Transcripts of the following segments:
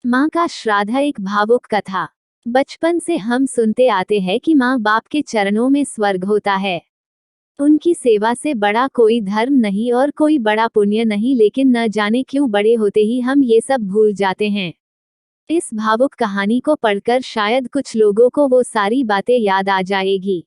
माँ का श्राद्ध एक भावुक कथा। बचपन से हम सुनते आते हैं कि माँ बाप के चरणों में स्वर्ग होता है। उनकी सेवा से बड़ा कोई धर्म नहीं और कोई बड़ा पुण्य नहीं, लेकिन न जाने क्यों बड़े होते ही हम ये सब भूल जाते हैं। इस भावुक कहानी को पढ़कर शायद कुछ लोगों को वो सारी बातें याद आ जाएगी।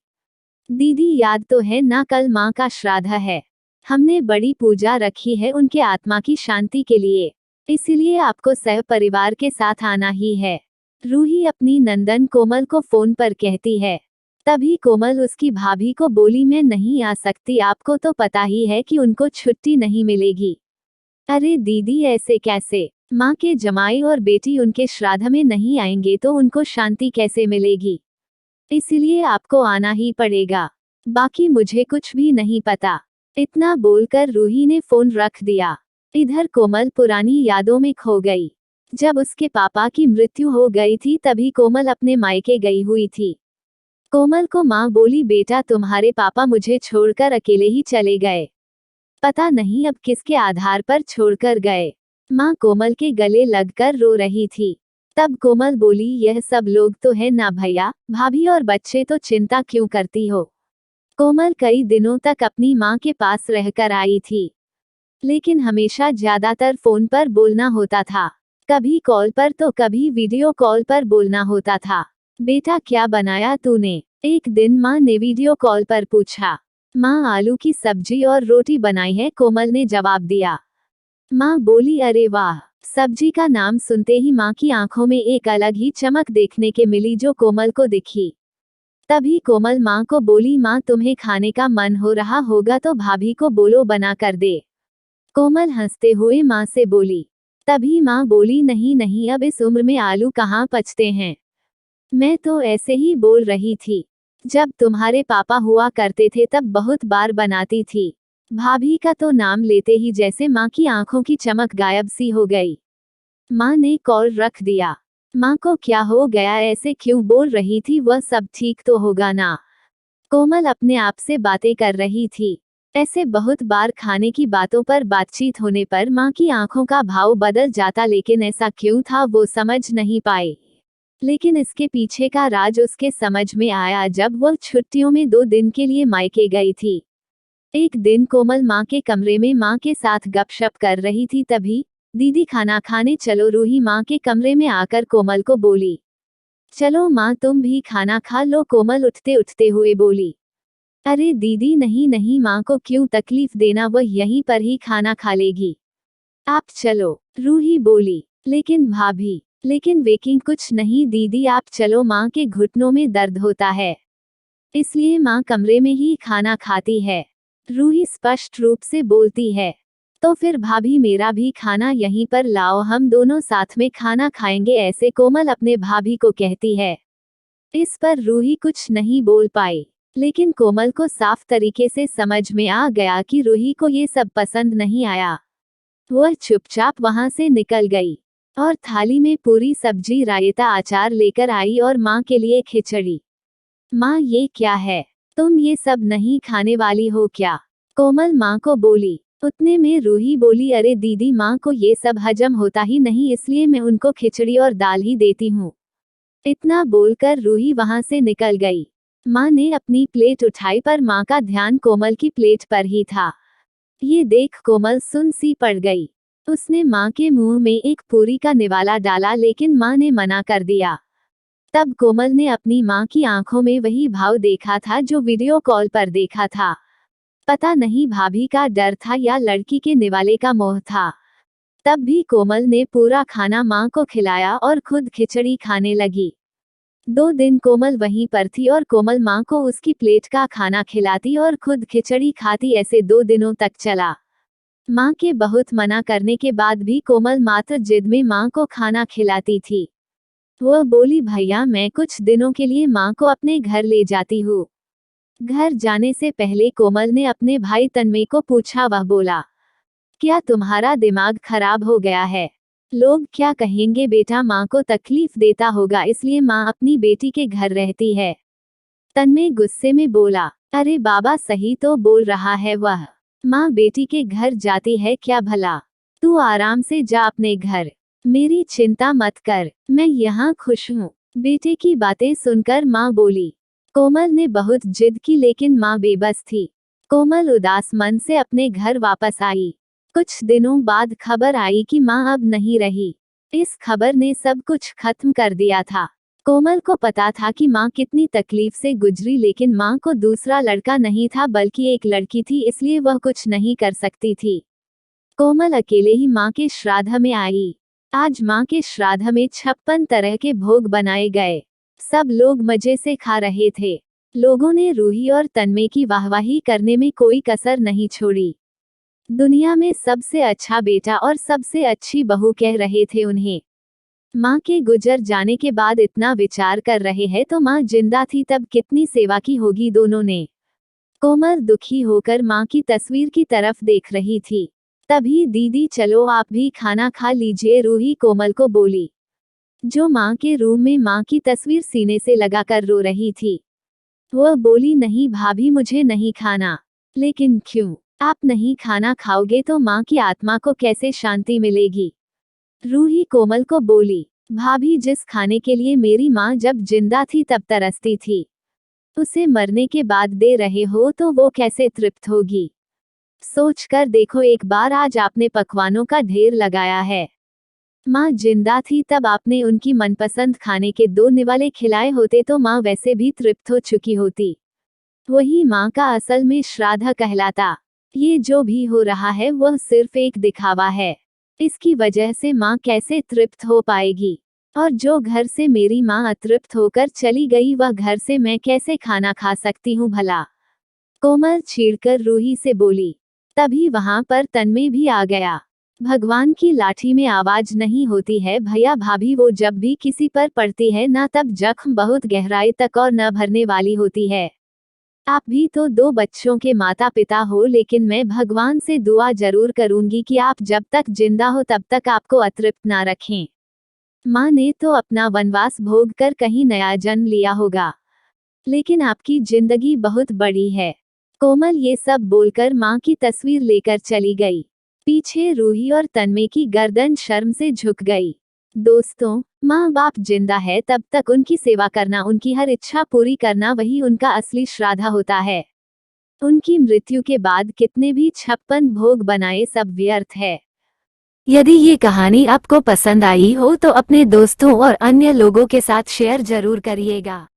दीदी याद तो है ना, कल माँ का श्राद्ध है। हमने बड़ी पूजा रखी है उनके आत्मा की शांति के लिए, इसीलिए आपको सह परिवार के साथ आना ही है। रूही अपनी नंदन कोमल को फोन पर कहती है। तभी कोमल उसकी भाभी को बोली, मैं नहीं आ सकती, आपको तो पता ही है कि उनको छुट्टी नहीं मिलेगी। अरे दीदी ऐसे कैसे, माँ के जमाई और बेटी उनके श्राद्ध में नहीं आएंगे तो उनको शांति कैसे मिलेगी, इसीलिए आपको आना ही पड़ेगा, बाकी मुझे कुछ भी नहीं पता। इतना बोलकर रूही ने फोन रख दिया। इधर कोमल पुरानी यादों में खो गई। जब उसके पापा की मृत्यु हो गई थी तभी कोमल अपने मायके गई हुई थी। कोमल को माँ बोली, बेटा तुम्हारे पापा मुझे छोड़कर अकेले ही चले गए, पता नहीं अब किसके आधार पर छोड़कर गए। माँ कोमल के गले लगकर रो रही थी। तब कोमल बोली, यह सब लोग तो है ना भैया, भाभी और बच्चे, तो चिंता क्यों करती हो। कोमल कई दिनों तक अपनी माँ के पास रहकर आई थी, लेकिन हमेशा ज्यादातर फोन पर बोलना होता था। कभी कॉल पर तो कभी वीडियो कॉल पर बोलना होता था। बेटा क्या बनाया तूने, एक दिन माँ ने वीडियो कॉल पर पूछा। माँ आलू की सब्जी और रोटी बनाई है, कोमल ने जवाब दिया। माँ बोली, अरे वाह। सब्जी का नाम सुनते ही माँ की आंखों में एक अलग ही चमक देखने के मिली जो कोमल को दिखी। तभी कोमल माँ को बोली, माँ तुम्हें खाने का मन हो रहा होगा तो भाभी को बोलो बना कर दे। कोमल हंसते हुए माँ से बोली। तभी माँ बोली, नहीं नहीं, अब इस उम्र में आलू कहाँ पचते हैं, मैं तो ऐसे ही बोल रही थी। जब तुम्हारे पापा हुआ करते थे तब बहुत बार बनाती थी। भाभी का तो नाम लेते ही जैसे माँ की आंखों की चमक गायब सी हो गई। माँ ने कॉल रख दिया। माँ को क्या हो गया, ऐसे क्यों बोल रही थी, वह सब ठीक तो होगा ना। कोमल अपने आप से बातें कर रही थी। ऐसे बहुत बार खाने की बातों पर बातचीत होने पर माँ की आंखों का भाव बदल जाता, लेकिन ऐसा क्यों था वो समझ नहीं पाई। लेकिन इसके पीछे का राज उसके समझ में आया जब वह छुट्टियों में 2 दिन के लिए मायके गई थी। एक दिन कोमल माँ के कमरे में माँ के साथ गपशप कर रही थी, तभी दीदी खाना खाने चलो, रूही माँ के कमरे में आकर कोमल को बोली। चलो माँ तुम भी खाना खा लो, कोमल उठते उठते हुए बोली। अरे दीदी नहीं नहीं, माँ को क्यों तकलीफ देना, वह यहीं पर ही खाना खा लेगी, आप चलो, रूही बोली। लेकिन भाभी, लेकिन वेकिंग कुछ नहीं दीदी, आप चलो, माँ के घुटनों में दर्द होता है, इसलिए माँ कमरे में ही खाना खाती है, रूही स्पष्ट रूप से बोलती है। तो फिर भाभी मेरा भी खाना यहीं पर लाओ, हम दोनों साथ में खाना खाएंगे, ऐसे कोमल अपने भाभी को कहती है। इस पर रूही कुछ नहीं बोल पाई, लेकिन कोमल को साफ तरीके से समझ में आ गया कि रूही को ये सब पसंद नहीं आया। वह चुपचाप वहां से निकल गई और थाली में पूरी सब्जी, रायता, अचार लेकर आई और माँ के लिए खिचड़ी। माँ ये क्या है, तुम ये सब नहीं खाने वाली हो क्या, कोमल माँ को बोली। उतने में रूही बोली, अरे दीदी माँ को ये सब हजम होता ही नहीं, इसलिए मैं उनको खिचड़ी और दाल ही देती हूँ। इतना बोलकर रूही वहां से निकल गई। माँ ने अपनी प्लेट उठाई पर माँ का ध्यान कोमल की प्लेट पर ही था। ये देख कोमल सुन सी पड़ गई। उसने माँ के मुंह में एक पूरी का निवाला डाला, लेकिन माँ ने मना कर दिया। तब कोमल ने अपनी माँ की आंखों में वही भाव देखा था जो वीडियो कॉल पर देखा था। पता नहीं भाभी का डर था या लड़की के निवाले का मोह था। तब भी कोमल ने पूरा खाना माँ को खिलाया और खुद खिचड़ी खाने लगी। 2 दिन कोमल वहीं पर थी और कोमल माँ को उसकी प्लेट का खाना खिलाती और खुद खिचड़ी खाती, ऐसे 2 दिनों तक चला। माँ के बहुत मना करने के बाद भी कोमल मात्र जिद में माँ को खाना खिलाती थी। वह बोली, भैया मैं कुछ दिनों के लिए माँ को अपने घर ले जाती हूँ। घर जाने से पहले कोमल ने अपने भाई तन्मय को पूछा। वह बोला, क्या तुम्हारा दिमाग खराब हो गया है, लोग क्या कहेंगे, बेटा माँ को तकलीफ देता होगा इसलिए माँ अपनी बेटी के घर रहती है। तन्मय गुस्से में बोला, अरे बाबा सही तो बोल रहा है वह, माँ बेटी के घर जाती है क्या भला, तू आराम से जा अपने घर। मेरी चिंता मत कर, मैं यहाँ खुश हूँ। बेटे की बातें सुनकर माँ बोली। कोमल ने बहुत जिद की लेकिन माँ बेबस थी। कोमल उदास मन से अपने घर वापस आई। कुछ दिनों बाद खबर आई कि माँ अब नहीं रही। इस खबर ने सब कुछ खत्म कर दिया था। कोमल को पता था कि माँ कितनी तकलीफ से गुजरी, लेकिन माँ को दूसरा लड़का नहीं था बल्कि एक लड़की थी, इसलिए वह कुछ नहीं कर सकती थी। कोमल अकेले ही माँ के श्राद्ध में आई। आज माँ के श्राद्ध में 56 तरह के भोग बनाए गए। सब लोग मजे से खा रहे थे। लोगों ने रूही और तन्मय की वाहवाही करने में कोई कसर नहीं छोड़ी। दुनिया में सबसे अच्छा बेटा और सबसे अच्छी बहू कह रहे थे उन्हें। माँ के गुजर जाने के बाद इतना विचार कर रहे हैं तो माँ जिंदा थी तब कितनी सेवा की होगी दोनों ने। कोमल दुखी होकर माँ की तस्वीर की तरफ देख रही थी। तभी दीदी चलो आप भी खाना खा लीजिए, रूही कोमल को बोली, जो माँ के रूम में माँ की तस्वीर सीने से लगाकर रो रही थी। वह बोली नहीं भाभी मुझे नहीं खाना। लेकिन क्यों? आप नहीं खाना खाओगे तो माँ की आत्मा को कैसे शांति मिलेगी? रूही कोमल को बोली, भाभी जिस खाने के लिए मेरी माँ जब जिंदा थी तब तरसती थी, उसे मरने के बाद दे रहे हो तो वो कैसे तृप्त होगी? सोच कर देखो एक बार, आज आपने पकवानों का ढेर लगाया है। माँ जिंदा थी तब आपने उनकी मनपसंद खाने के 2 निवाले खिलाए होते तो माँ वैसे भी तृप्त हो चुकी होती। वही माँ का असल में श्राद्ध कहलाता। ये जो भी हो रहा है वह सिर्फ एक दिखावा है। इसकी वजह से माँ कैसे तृप्त हो पाएगी? और जो घर से मेरी माँ अतृप्त होकर चली गई वह घर से मैं कैसे खाना खा सकती हूँ भला? कोमल छीड़कर रूही से बोली। तभी वहां पर तन्मय भी आ गया। भगवान की लाठी में आवाज नहीं होती है भैया भाभी, वो जब भी किसी पर पड़ती है ना तब जख्म बहुत गहराई तक और न भरने वाली होती है। आप भी तो 2 बच्चों के माता पिता हो, लेकिन मैं भगवान से दुआ जरूर करूंगी कि आप जब तक जिंदा हो तब तक आपको अतृप्त ना रखें। माँ ने तो अपना वनवास भोग कर कहीं नया जन्म लिया होगा, लेकिन आपकी जिंदगी बहुत बड़ी है। कोमल ये सब बोलकर माँ की तस्वीर लेकर चली गई। पीछे रूही और तन्मय की गर्दन शर्म से झुक गई। दोस्तों, माँ बाप जिंदा है तब तक उनकी सेवा करना, उनकी हर इच्छा पूरी करना, वही उनका असली श्राद्ध होता है। उनकी मृत्यु के बाद कितने भी 56 भोग बनाए सब व्यर्थ है। यदि ये कहानी आपको पसंद आई हो तो अपने दोस्तों और अन्य लोगों के साथ शेयर जरूर करिएगा।